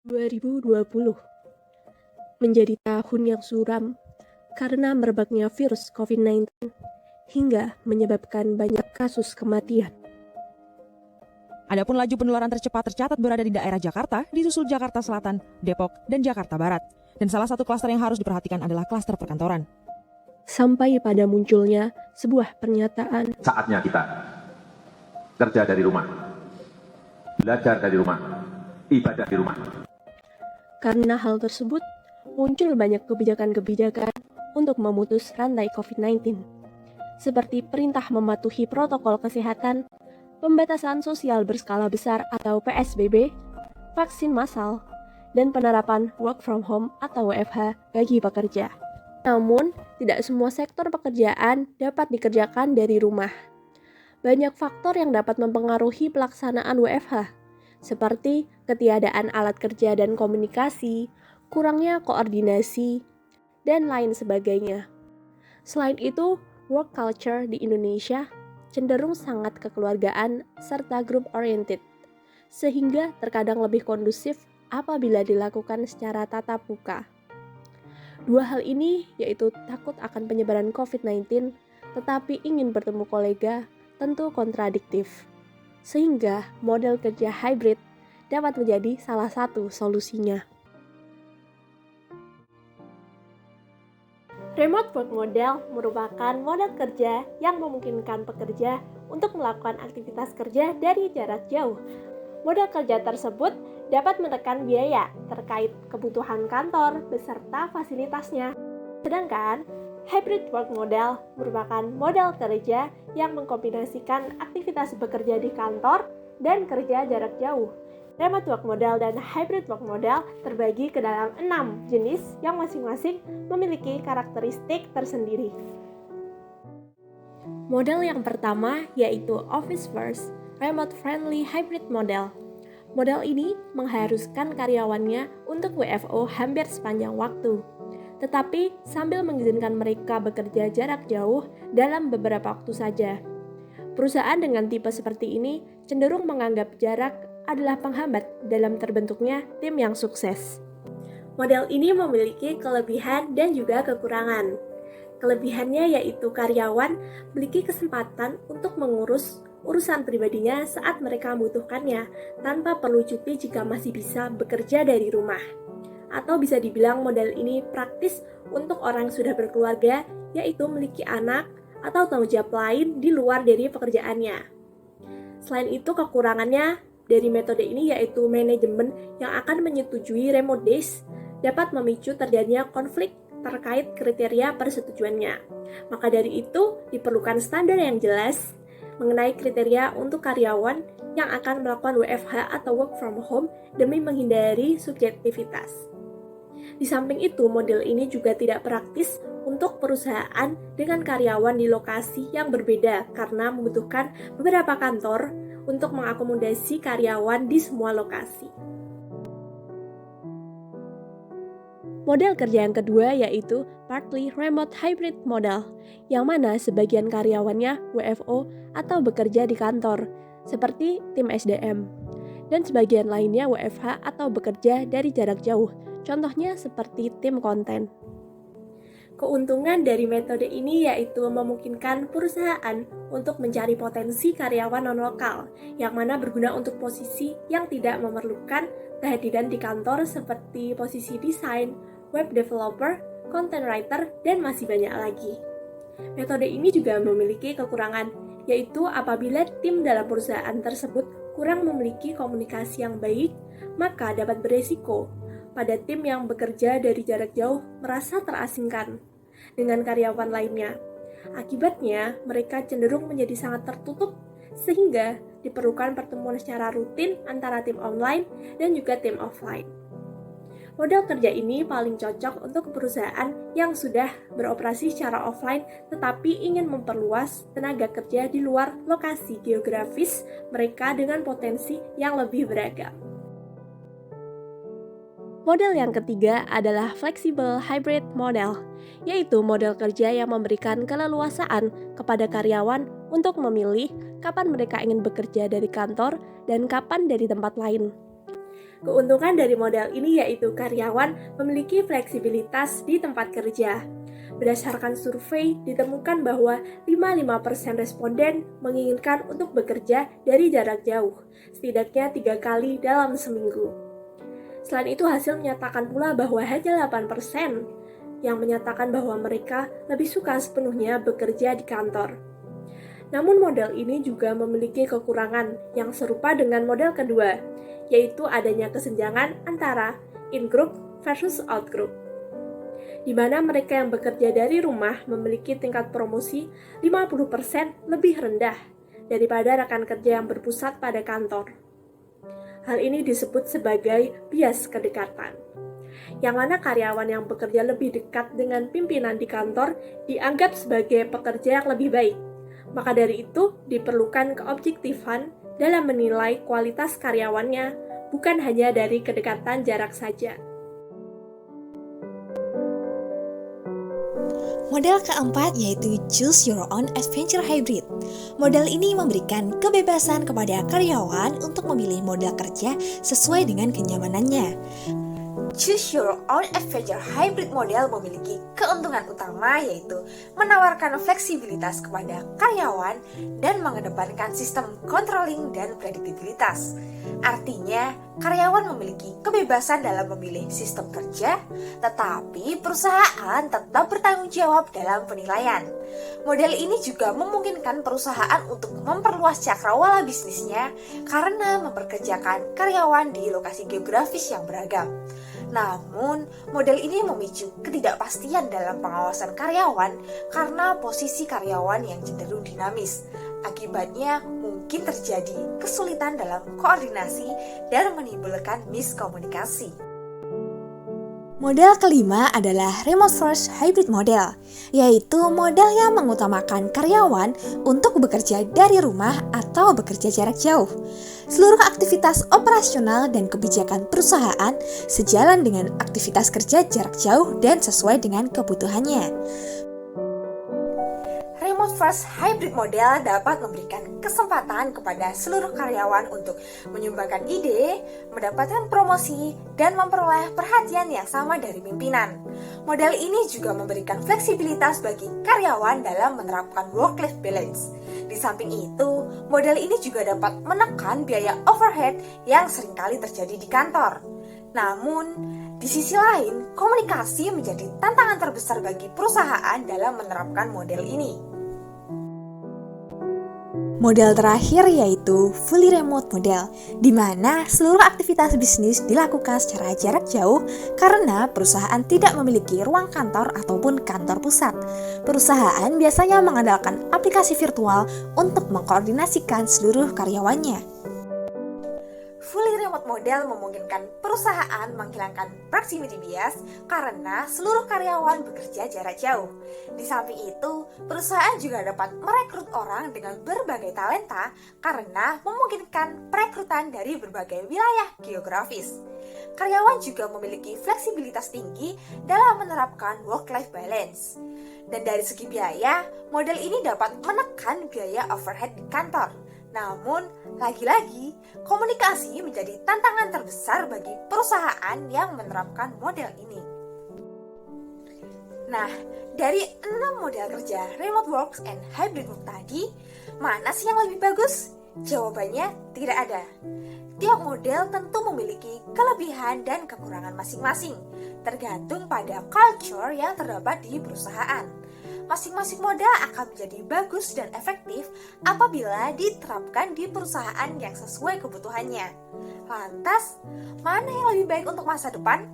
2020 menjadi tahun yang suram karena merebaknya virus COVID-19 hingga menyebabkan banyak kasus kematian. Adapun laju penularan tercepat tercatat berada di daerah Jakarta, disusul Jakarta Selatan, Depok, dan Jakarta Barat. Dan salah satu klaster yang harus diperhatikan adalah klaster perkantoran. Sampai pada munculnya sebuah pernyataan, saatnya kita kerja dari rumah, belajar dari rumah, ibadah di rumah. Karena hal tersebut, muncul banyak kebijakan-kebijakan untuk memutus rantai COVID-19, seperti perintah mematuhi protokol kesehatan, pembatasan sosial berskala besar atau PSBB, vaksin massal, dan penerapan work from home atau WFH bagi pekerja. Namun, tidak semua sektor pekerjaan dapat dikerjakan dari rumah. Banyak faktor yang dapat mempengaruhi pelaksanaan WFH, seperti ketiadaan alat kerja dan komunikasi, kurangnya koordinasi, dan lain sebagainya. Selain itu, work culture di Indonesia cenderung sangat kekeluargaan serta group oriented, sehingga terkadang lebih kondusif apabila dilakukan secara tatap muka. Dua hal ini yaitu takut akan penyebaran COVID-19, tetapi ingin bertemu kolega tentu kontradiktif. Sehingga model kerja hybrid dapat menjadi salah satu solusinya. Remote work model merupakan model kerja yang memungkinkan pekerja untuk melakukan aktivitas kerja dari jarak jauh. Model kerja tersebut dapat menekan biaya terkait kebutuhan kantor beserta fasilitasnya. Sedangkan hybrid work model merupakan model kerja yang mengkombinasikan aktivitas bekerja di kantor dan kerja jarak jauh. Remote work model dan hybrid work model terbagi ke dalam 6 jenis yang masing-masing memiliki karakteristik tersendiri. Model yang pertama yaitu Office First Remote Friendly Hybrid Model. Model ini mengharuskan karyawannya untuk WFO hampir sepanjang waktu, tetapi sambil mengizinkan mereka bekerja jarak jauh dalam beberapa waktu saja. Perusahaan dengan tipe seperti ini cenderung menganggap jarak adalah penghambat dalam terbentuknya tim yang sukses. Model ini memiliki kelebihan dan juga kekurangan. Kelebihannya yaitu karyawan memiliki kesempatan untuk mengurus urusan pribadinya saat mereka membutuhkannya tanpa perlu cuti jika masih bisa bekerja dari rumah. Atau bisa dibilang model ini praktis untuk orang yang sudah berkeluarga, yaitu memiliki anak atau tanggung jawab lain di luar dari pekerjaannya. Selain itu, kekurangannya dari metode ini yaitu manajemen yang akan menyetujui remote days dapat memicu terjadinya konflik terkait kriteria persetujuannya. Maka dari itu, diperlukan standar yang jelas mengenai kriteria untuk karyawan yang akan melakukan WFH atau work from home demi menghindari subjektivitas. Di samping itu, model ini juga tidak praktis untuk perusahaan dengan karyawan di lokasi yang berbeda karena membutuhkan beberapa kantor untuk mengakomodasi karyawan di semua lokasi. Model kerja yang kedua yaitu Partly Remote Hybrid Model, yang mana sebagian karyawannya WFO atau bekerja di kantor, seperti tim SDM, dan sebagian lainnya WFH atau bekerja dari jarak jauh, contohnya seperti tim konten. Keuntungan dari metode ini yaitu memungkinkan perusahaan untuk mencari potensi karyawan non-lokal, yang mana berguna untuk posisi yang tidak memerlukan kehadiran di kantor seperti posisi desain, web developer, content writer, dan masih banyak lagi. Metode ini juga memiliki kekurangan, yaitu apabila tim dalam perusahaan tersebut kurang memiliki komunikasi yang baik, maka dapat beresiko pada tim yang bekerja dari jarak jauh merasa terasingkan dengan karyawan lainnya. Akibatnya, mereka cenderung menjadi sangat tertutup, sehingga diperlukan pertemuan secara rutin antara tim online dan juga tim offline. Model kerja ini paling cocok untuk perusahaan yang sudah beroperasi secara offline tetapi ingin memperluas tenaga kerja di luar lokasi geografis mereka dengan potensi yang lebih beragam. Model yang ketiga adalah Flexible Hybrid Model, yaitu model kerja yang memberikan keleluasaan kepada karyawan untuk memilih kapan mereka ingin bekerja dari kantor dan kapan dari tempat lain. Keuntungan dari model ini yaitu karyawan memiliki fleksibilitas di tempat kerja. Berdasarkan survei, ditemukan bahwa 55% responden menginginkan untuk bekerja dari jarak jauh, setidaknya 3 kali dalam seminggu. Selain itu, hasil menyatakan pula bahwa hanya 8% yang menyatakan bahwa mereka lebih suka sepenuhnya bekerja di kantor. Namun model ini juga memiliki kekurangan yang serupa dengan model kedua, yaitu adanya kesenjangan antara in-group versus out-group, di mana mereka yang bekerja dari rumah memiliki tingkat promosi 50% lebih rendah daripada rekan kerja yang berpusat pada kantor. Hal ini disebut sebagai bias kedekatan, yang mana karyawan yang bekerja lebih dekat dengan pimpinan di kantor dianggap sebagai pekerja yang lebih baik. Maka dari itu, diperlukan keobjektifan dalam menilai kualitas karyawannya, bukan hanya dari kedekatan jarak saja. Model keempat yaitu Choose Your Own Adventure Hybrid. Model ini memberikan kebebasan kepada karyawan untuk memilih model kerja sesuai dengan kenyamanannya. Choose Your Own Adventure Hybrid model memiliki keuntungan utama yaitu menawarkan fleksibilitas kepada karyawan dan mengedepankan sistem controlling dan prediktibilitas. Artinya, karyawan memiliki kebebasan dalam memilih sistem kerja, tetapi perusahaan tetap bertanggung jawab dalam penilaian. Model ini juga memungkinkan perusahaan untuk memperluas cakrawala bisnisnya karena memperkerjakan karyawan di lokasi geografis yang beragam. Namun, model ini memicu ketidakpastian dalam pengawasan karyawan karena posisi karyawan yang cenderung dinamis. Akibatnya, mungkin terjadi kesulitan dalam koordinasi dan menimbulkan miskomunikasi. Model kelima adalah Remote First Hybrid Model, yaitu model yang mengutamakan karyawan untuk bekerja dari rumah atau bekerja jarak jauh. Seluruh aktivitas operasional dan kebijakan perusahaan sejalan dengan aktivitas kerja jarak jauh dan sesuai dengan kebutuhannya. Remote First Hybrid Model dapat memberikan kesempatan kepada seluruh karyawan untuk menyumbangkan ide, mendapatkan promosi, dan memperoleh perhatian yang sama dari pimpinan. Model ini juga memberikan fleksibilitas bagi karyawan dalam menerapkan work-life balance. Di samping itu, model ini juga dapat menekan biaya overhead yang seringkali terjadi di kantor. Namun, di sisi lain, komunikasi menjadi tantangan terbesar bagi perusahaan dalam menerapkan model ini. Model terakhir yaitu Fully Remote Model, di mana seluruh aktivitas bisnis dilakukan secara jarak jauh karena perusahaan tidak memiliki ruang kantor ataupun kantor pusat. Perusahaan biasanya mengandalkan aplikasi virtual untuk mengkoordinasikan seluruh karyawannya. Fully remote model memungkinkan perusahaan menghilangkan proximity bias karena seluruh karyawan bekerja jarak jauh. Di samping itu, perusahaan juga dapat merekrut orang dengan berbagai talenta karena memungkinkan perekrutan dari berbagai wilayah geografis. Karyawan juga memiliki fleksibilitas tinggi dalam menerapkan work-life balance. Dan dari segi biaya, model ini dapat menekan biaya overhead di kantor. Namun, lagi-lagi, komunikasi menjadi tantangan terbesar bagi perusahaan yang menerapkan model ini. Nah, dari 6 model kerja remote work and hybrid work tadi, mana sih yang lebih bagus? Jawabannya tidak ada. Tiap model tentu memiliki kelebihan dan kekurangan masing-masing, tergantung pada culture yang terdapat di perusahaan. Masing-masing model akan menjadi bagus dan efektif apabila diterapkan di perusahaan yang sesuai kebutuhannya. Lantas, mana yang lebih baik untuk masa depan?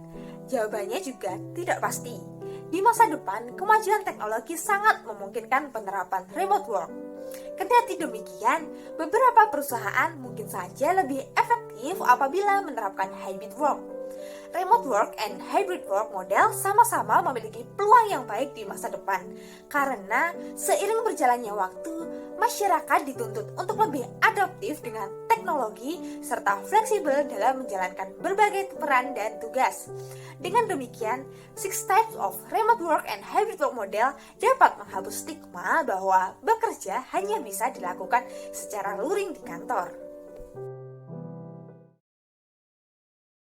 Jawabannya juga tidak pasti. Di masa depan, kemajuan teknologi sangat memungkinkan penerapan remote work. Kendati demikian, beberapa perusahaan mungkin saja lebih efektif apabila menerapkan hybrid work. Remote work and hybrid work model sama-sama memiliki peluang yang baik di masa depan karena seiring berjalannya waktu, masyarakat dituntut untuk lebih adaptif dengan teknologi serta fleksibel dalam menjalankan berbagai peran dan tugas. Dengan demikian, 6 types of remote work and hybrid work model dapat menghapus stigma bahwa bekerja hanya bisa dilakukan secara luring di kantor.